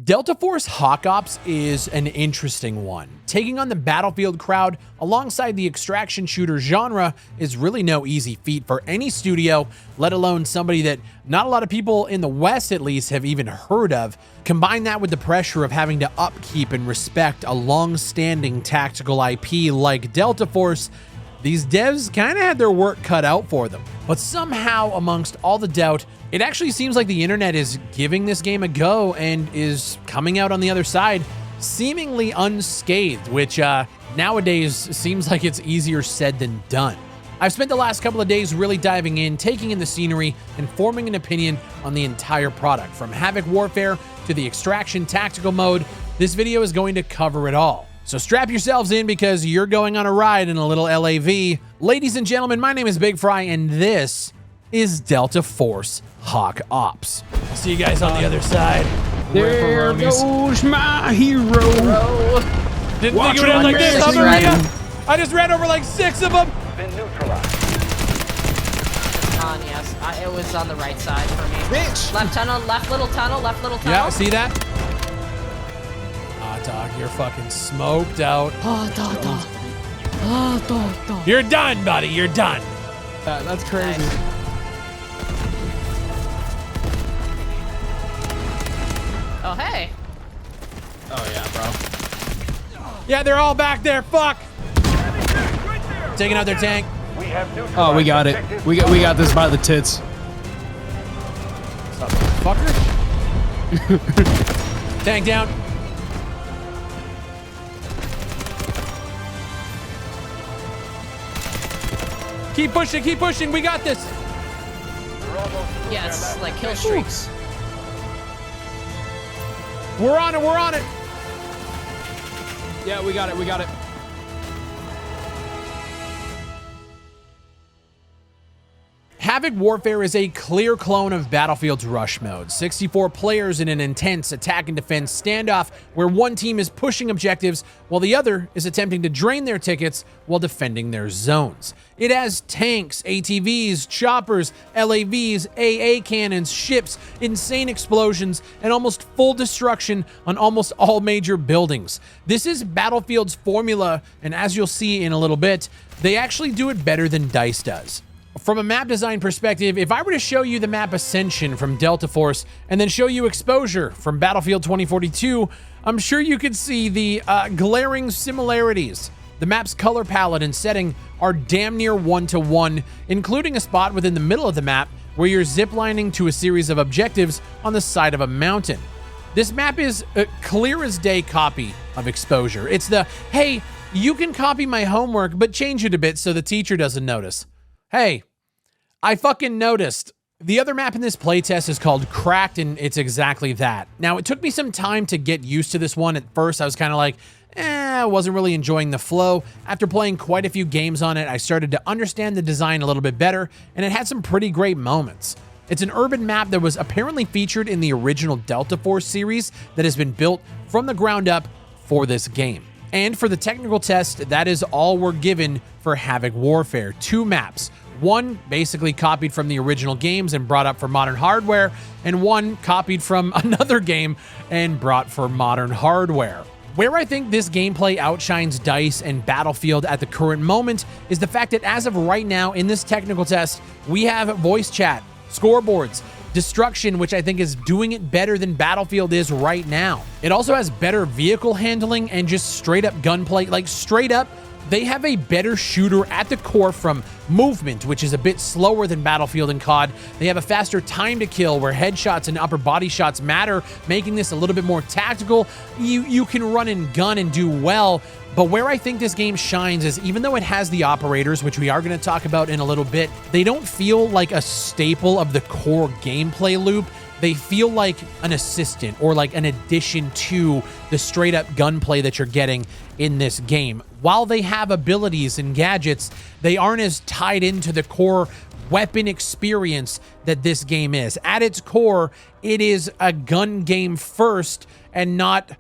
Delta Force Hawk Ops is an interesting one. Taking on the Battlefield crowd alongside the extraction shooter genre is really no easy feat for any studio, let alone somebody that not a lot of people in the West at least have even heard of. Combine that with the pressure of having to upkeep and respect a long-standing tactical IP like Delta Force, these devs kind of had their work cut out for them. But somehow, amongst all the doubt, it actually seems like the internet is giving this game a go and is coming out on the other side seemingly unscathed, which nowadays seems like it's easier said than done. I've spent the last couple of days really diving in, taking in the scenery, and forming an opinion on the entire product. From Havoc Warfare to the Extraction Tactical Mode, this video is going to cover it all. So strap yourselves in because you're going on a ride in a little LAV. Ladies and gentlemen, my name is Big Fry, and this is Delta Force Hawk Ops. I'll see you guys on the other side. There goes my hero. Didn't think it would end like this, huh, Maria? I just ran over like 6 of them. Been neutralized. Yes. It was on the right side for me. Bitch. Left tunnel, left little tunnel, left little tunnel. Yeah, see that? Dog, you're fucking smoked out. You're done, buddy. You're done. That's crazy. Nice. Oh, hey. Oh, yeah, bro. Yeah, they're all back there. Fuck. Taking out their tank. We have neutralized. Oh, we got it. We got this by the tits. What's up, fucker? Tank down. Keep pushing, we got this. Yeah, it's like kill streaks. We're on it. Yeah, we got it. Havoc Warfare is a clear clone of Battlefield's Rush mode. 64 players in an intense attack and defense standoff where one team is pushing objectives while the other is attempting to drain their tickets while defending their zones. It has tanks, ATVs, choppers, LAVs, AA cannons, ships, insane explosions, and almost full destruction on almost all major buildings. This is Battlefield's formula, and as you'll see in a little bit, they actually do it better than DICE does. From a map design perspective, if I were to show you the map Ascension from Delta Force and then show you Exposure from Battlefield 2042, I'm sure you could see the glaring similarities. The map's color palette and setting are damn near one-to-one, including a spot within the middle of the map where you're ziplining to a series of objectives on the side of a mountain. This map is a clear as day copy of Exposure. It's the, hey, you can copy my homework, but change it a bit so the teacher doesn't notice. Hey, I fucking noticed. The other map in this playtest is called Cracked, and it's exactly that. Now, it took me some time to get used to this one. At first, I was kind of like, I wasn't really enjoying the flow. After playing quite a few games on it, I started to understand the design a little bit better, and it had some pretty great moments. It's an urban map that was apparently featured in the original Delta Force series that has been built from the ground up for this game. And for the technical test, that is all we're given for Havoc Warfare. 2 maps. One basically copied from the original games and brought up for modern hardware, and one copied from another game and brought for modern hardware. Where I think this gameplay outshines DICE and Battlefield at the current moment is the fact that as of right now in this technical test, we have voice chat, scoreboards, destruction, which I think is doing it better than Battlefield is right now. It also has better vehicle handling and just straight up gunplay, like straight up. They have a better shooter at the core from movement, which is a bit slower than Battlefield and COD. They have a faster time to kill where headshots and upper body shots matter, making this a little bit more tactical. You can run and gun and do well, but where I think this game shines is even though it has the operators, which we are going to talk about in a little bit, they don't feel like a staple of the core gameplay loop. They feel like an assistant or like an addition to the straight up gunplay that you're getting in this game. While they have abilities and gadgets, they aren't as tied into the core weapon experience that this game is. At its core, it is a gun game first and not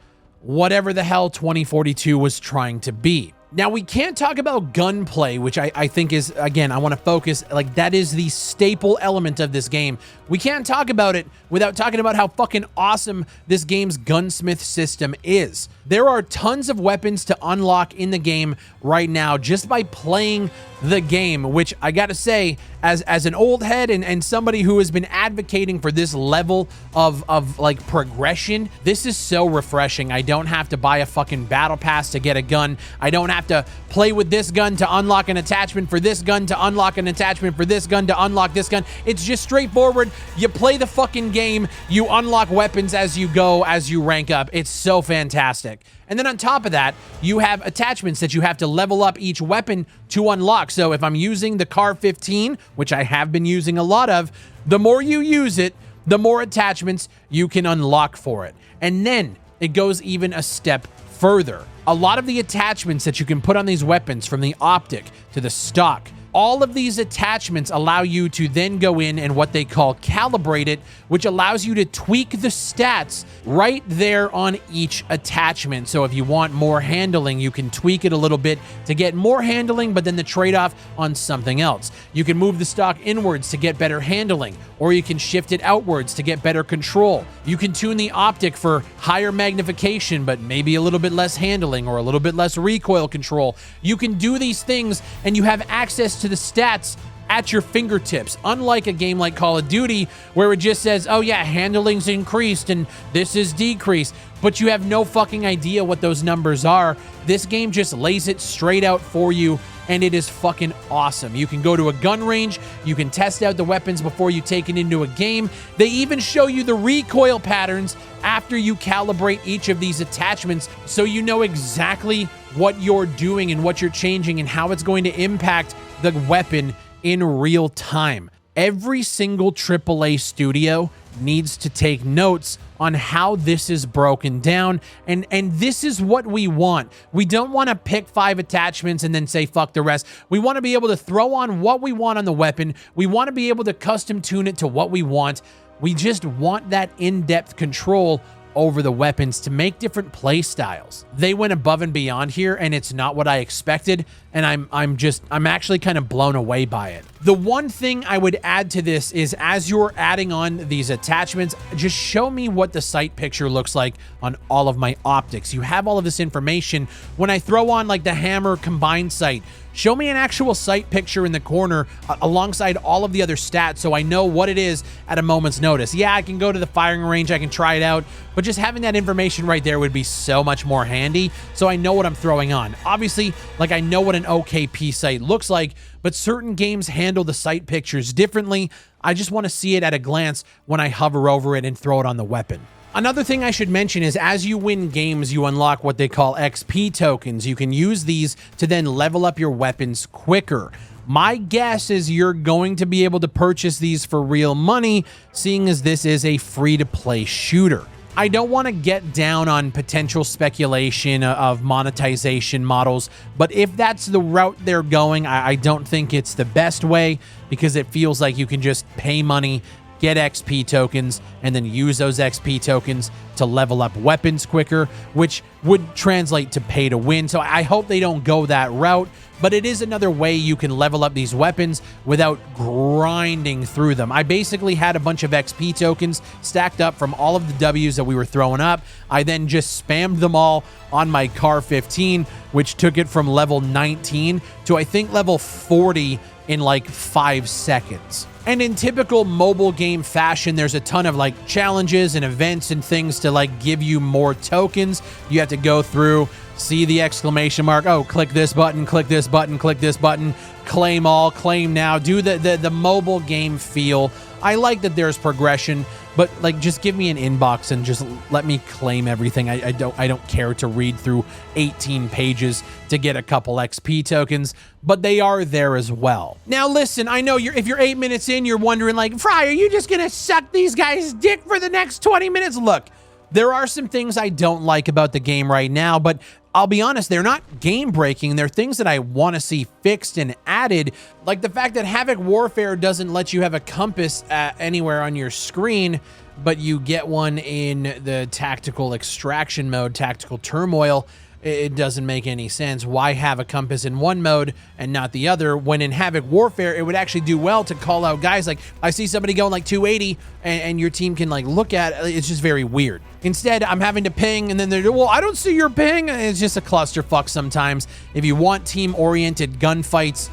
whatever the hell 2042 was trying to be. Now, we can't talk about gunplay, which I think is, again, I want to focus, like, that is the staple element of this game. We can't talk about it without talking about how fucking awesome this game's gunsmith system is. There are tons of weapons to unlock in the game right now just by playing the game, which I gotta say, as an old head and somebody who has been advocating for this level of like progression, this is so refreshing. I don't have to buy a fucking battle pass to get a gun. I don't have to play with this gun to unlock an attachment for this gun, to unlock an attachment for this gun, to unlock this gun. It's just straightforward. You play the fucking game, you unlock weapons as you go, as you rank up. It's so fantastic. And then on top of that, you have attachments that you have to level up each weapon to unlock. So if I'm using the Car 15, which I have been using a lot of, the more you use it, the more attachments you can unlock for it. And then it goes even a step further. A lot of the attachments that you can put on these weapons, from the optic to the stock, all of these attachments allow you to then go in and what they call calibrate it, which allows you to tweak the stats right there on each attachment. So if you want more handling, you can tweak it a little bit to get more handling, but then the trade-off on something else. You can move the stock inwards to get better handling, or you can shift it outwards to get better control. You can tune the optic for higher magnification, but maybe a little bit less handling or a little bit less recoil control. You can do these things and you have access to the stats at your fingertips, unlike a game like Call of Duty where it just says, oh yeah, handling's increased and this is decreased, but you have no fucking idea what those numbers are. This game just lays it straight out for you, and it is fucking awesome. You can go to a gun range, you can test out the weapons before you take it into a game. They even show you the recoil patterns after you calibrate each of these attachments, so you know exactly what you're doing and what you're changing and how it's going to impact the weapon in real time. Every single AAA studio needs to take notes on how this is broken down, and this is what we want. We don't want to pick 5 attachments and then say fuck the rest. We want to be able to throw on what we want on the weapon. We want to be able to custom tune it to what we want. We just want that in-depth control over the weapons to make different play styles. They went above and beyond here, and it's not what I expected, and I'm actually kind of blown away by it. The one thing I would add to this is, as you're adding on these attachments, just show me what the sight picture looks like on all of my optics. You have all of this information. When I throw on like the hammer combined sight, show me an actual sight picture in the corner alongside all of the other stats, so I know what it is at a moment's notice. Yeah, I can go to the firing range, I can try it out, but just having that information right there would be so much more handy, so I know what I'm throwing on. Obviously, like, I know what an OKP sight looks like, but certain games handle the sight pictures differently. I just want to see it at a glance when I hover over it and throw it on the weapon. Another thing I should mention is, as you win games, you unlock what they call XP tokens. You can use these to then level up your weapons quicker. My guess is you're going to be able to purchase these for real money, seeing as this is a free-to-play shooter. I don't want to get down on potential speculation of monetization models, but if that's the route they're going, I don't think it's the best way, because it feels like you can just pay money, get XP tokens, and then use those XP tokens to level up weapons quicker, which would translate to pay to win. So I hope they don't go that route, but it is another way you can level up these weapons without grinding through them. I basically had a bunch of XP tokens stacked up from all of the W's that we were throwing up. I then just spammed them all on my Car 15, which took it from level 19 to I think level 40 in like 5 seconds. And in typical mobile game fashion, there's a ton of like challenges and events and things to like give you more tokens. You have to go through, see the exclamation mark, oh, click this button, click this button, click this button, claim all, claim now, do the mobile game feel. I like that there's progression, but like, just give me an inbox and just let me claim everything. I don't care to read through 18 pages to get a couple XP tokens, but they are there as well. Now listen, I know if you're 8 minutes in, you're wondering like, Fry, are you just gonna suck these guys' dick for the next 20 minutes? Look, there are some things I don't like about the game right now, but I'll be honest, they're not game breaking. They're things that I want to see fixed and added, like the fact that Havoc Warfare doesn't let you have a compass anywhere on your screen, but you get one in the tactical extraction mode, tactical turmoil. It doesn't make any sense. Why have a compass in one mode and not the other, when in Havoc Warfare it would actually do well to call out guys like, I see somebody going like 280 and your team can like look at it. It's just very weird. Instead, I'm having to ping and then they're, well, I don't see your ping. It's just a clusterfuck sometimes. If you want team-oriented gunfights,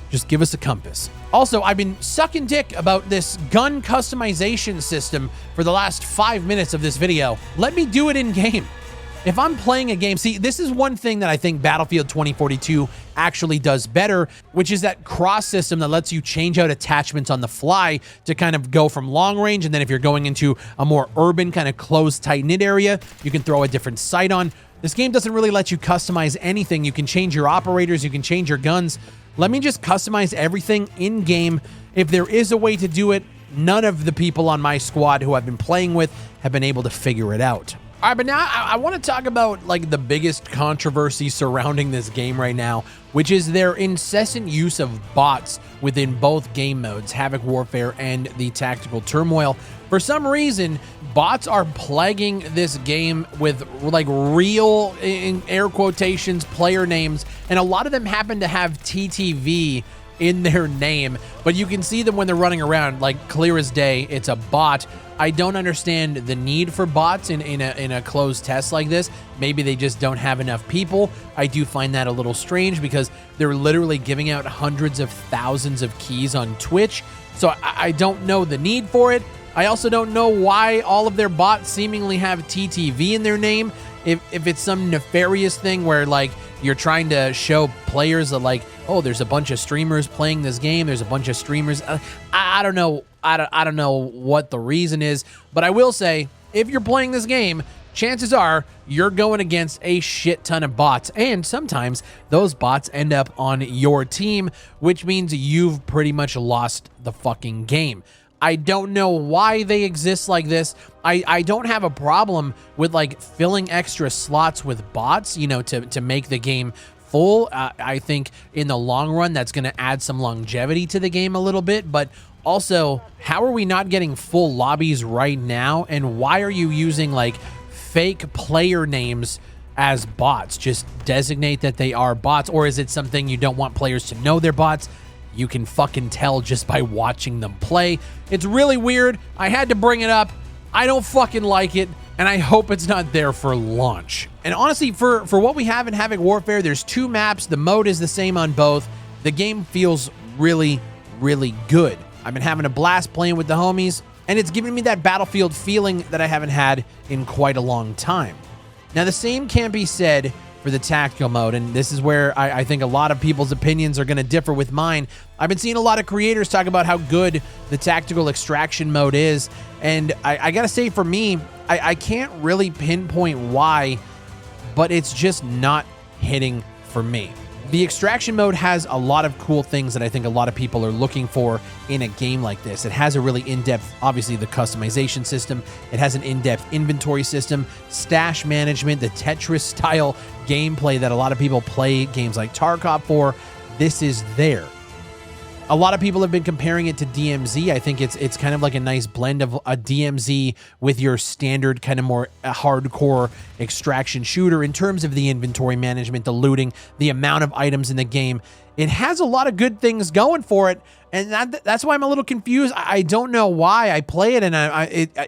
just give us a compass. Also, I've been sucking dick about this gun customization system for the last 5 minutes of this video. Let me do it in game. If I'm playing a game, see, this is one thing that I think Battlefield 2042 actually does better, which is that cross system that lets you change out attachments on the fly to kind of go from long range. And then if you're going into a more urban kind of closed, tight-knit area, you can throw a different sight on. This game doesn't really let you customize anything. You can change your operators, you can change your guns. Let me just customize everything in game. If there is a way to do it, none of the people on my squad who I've been playing with have been able to figure it out. All right, but now I want to talk about like the biggest controversy surrounding this game right now, which is their incessant use of bots within both game modes, Havoc Warfare and the Tactical Turmoil. For some reason, bots are plaguing this game with like real, in air quotations, player names, and a lot of them happen to have TTV in their name, but you can see them when they're running around like clear as day. It's a bot. I don't understand the need for bots in a closed test like this. Maybe they just don't have enough people. I do find that a little strange because they're literally giving out hundreds of thousands of keys on Twitch. So I don't know the need for it. I also don't know why all of their bots seemingly have TTV in their name. If it's some nefarious thing where like you're trying to show players that like, oh, there's a bunch of streamers playing this game. There's a bunch of streamers. I don't know. I don't know what the reason is, but I will say if you're playing this game, chances are you're going against a shit ton of bots, and sometimes those bots end up on your team, which means you've pretty much lost the fucking game. I don't know why they exist like this. I don't have a problem with like filling extra slots with bots, you know, to make the game full. I think in the long run, that's going to add some longevity to the game a little bit, but also, how are we not getting full lobbies right now? And why are you using like fake player names as bots? Just designate that they are bots. Or is it something you don't want players to know they're bots? You can fucking tell just by watching them play. It's really weird. I had to bring it up. I don't fucking like it. And I hope it's not there for launch. And honestly, for what we have in Havoc Warfare, there's 2 maps. The mode is the same on both. The game feels really, really good. I've been having a blast playing with the homies, and it's giving me that Battlefield feeling that I haven't had in quite a long time. Now, the same can't be said for the tactical mode, and this is where I think a lot of people's opinions are going to differ with mine. I've been seeing a lot of creators talk about how good the tactical extraction mode is, and I gotta say, for me, I can't really pinpoint why, but it's just not hitting for me. The extraction mode has a lot of cool things that I think a lot of people are looking for in a game like this. It has a really in-depth, obviously the customization system. It has an in-depth inventory system, stash management, the Tetris-style gameplay that a lot of people play games like Tarkov for. This is there. A lot of people have been comparing it to DMZ. I think it's kind of like a nice blend of a DMZ with your standard kind of more hardcore extraction shooter in terms of the inventory management, the looting, the amount of items in the game. It has a lot of good things going for it, and that's why I'm a little confused. I don't know why I play it, and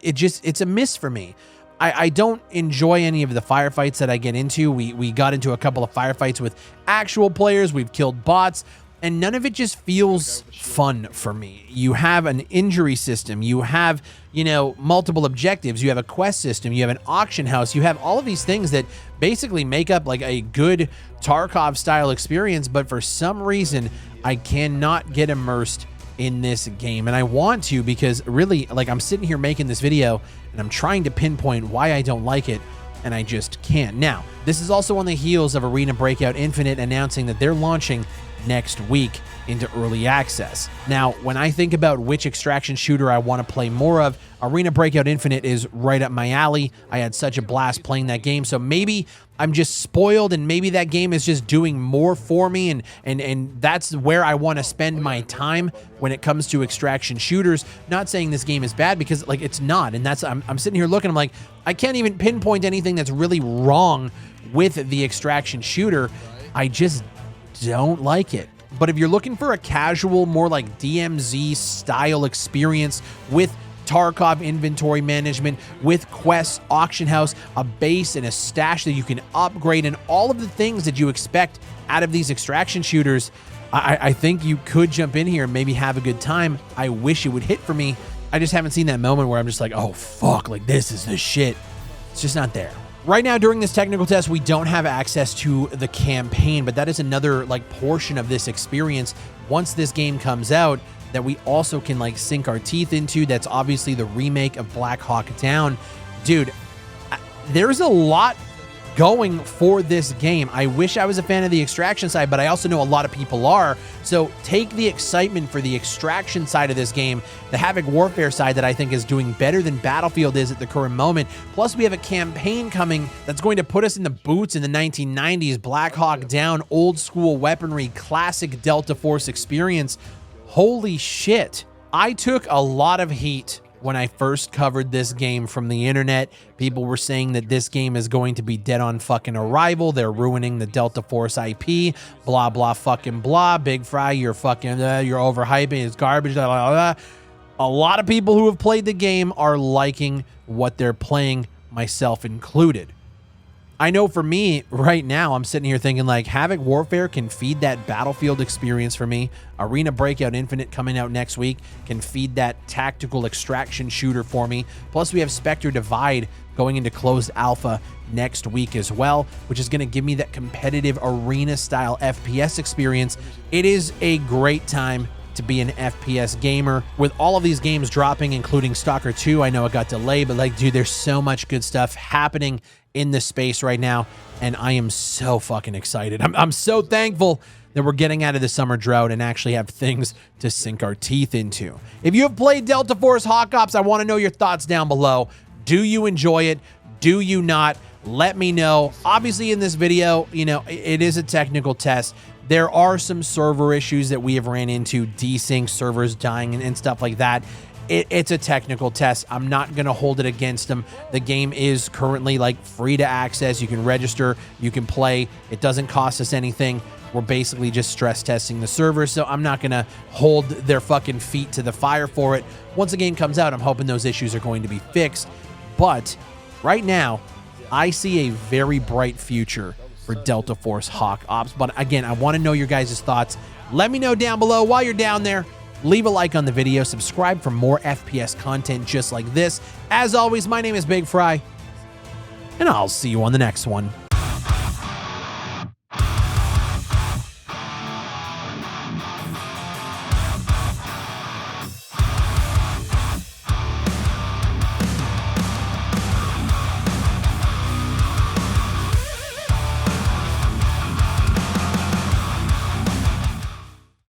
it's a miss for me. I don't enjoy any of the firefights that I get into. We got into a couple of firefights with actual players. We've killed bots. And none of it just feels fun for me. You have an injury system. You have, you know, multiple objectives. You have a quest system. You have an auction house. You have all of these things that basically make up like a good Tarkov style experience. But for some reason, I cannot get immersed in this game. And I want to, because really, like, I'm sitting here making this video and I'm trying to pinpoint why I don't like it, and I just can't. Now, this is also on the heels of Arena Breakout Infinite announcing that they're launching next week into early access. Now, when I think about which extraction shooter I want to play more of, Arena Breakout Infinite is right up my alley. I had such a blast playing that game, so maybe I'm just spoiled and maybe that game is just doing more for me, and that's where I want to spend my time when it comes to extraction shooters. Not saying this game is bad, because like it's not, and that's I'm sitting here looking, I'm like, I can't even pinpoint anything that's really wrong with the extraction shooter. I just don't like it. But if you're looking for a casual, more like DMZ style experience with Tarkov inventory management, with quests, auction house, a base and a stash that you can upgrade, and all of the things that you expect out of these extraction shooters, I think you could jump in here and maybe have a good time. I wish it would hit for me. I just haven't seen that moment where I'm just like, oh fuck, like this is the shit. It's just not there. Right now, during this technical test, we don't have access to the campaign, but that is another like portion of this experience. Once this game comes out, that we also can like sink our teeth into. That's obviously the remake of Black Hawk Down. Dude, there's a lot going for this game. I wish I was a fan of the extraction side, but I also know a lot of people are. So take the excitement for the extraction side of this game, the Havoc Warfare side that I think is doing better than Battlefield is at the current moment. Plus we have a campaign coming that's going to put us in the boots in the 1990s, Black Hawk Down, old school weaponry, classic Delta Force experience. Holy shit. I took a lot of heat when I first covered this game from the internet. People were saying that this game is going to be dead on fucking arrival. They're ruining the Delta Force IP, blah, blah, fucking blah. Big Fry, you're fucking, you're overhyping, it's garbage, blah, blah, blah. A lot of people who have played the game are liking what they're playing, myself included. I know for me right now, I'm sitting here thinking like Havoc Warfare can feed that Battlefield experience for me. Arena Breakout Infinite coming out next week can feed that tactical extraction shooter for me. Plus we have Spectre Divide going into closed alpha next week as well, which is going to give me that competitive arena style FPS experience. It is a great time to be an FPS gamer. With all of these games dropping, including Stalker 2, I know it got delayed, but like, dude, there's so much good stuff happening in this space right now, and I am so fucking excited. I'm so thankful that we're getting out of the summer drought and actually have things to sink our teeth into. If you have played Delta Force Hawk Ops, I want to know your thoughts down below. Do you enjoy it? Do you not? Let me know. Obviously in this video, you know, it is a technical test. There are some server issues that we have ran into, desync, servers dying and stuff like that. It's a technical test. I'm not going to hold it against them. The game is currently like free to access. You can register, you can play. It doesn't cost us anything. We're basically just stress testing the server, so I'm not going to hold their fucking feet to the fire for it. Once the game comes out, I'm hoping those issues are going to be fixed. But right now, I see a very bright future for Delta Force Hawk Ops. But again, I want to know your guys' thoughts. Let me know down below. While you're down there, leave a like on the video, subscribe for more FPS content just like this. As always, my name is Big Fry, and I'll see you on the next one.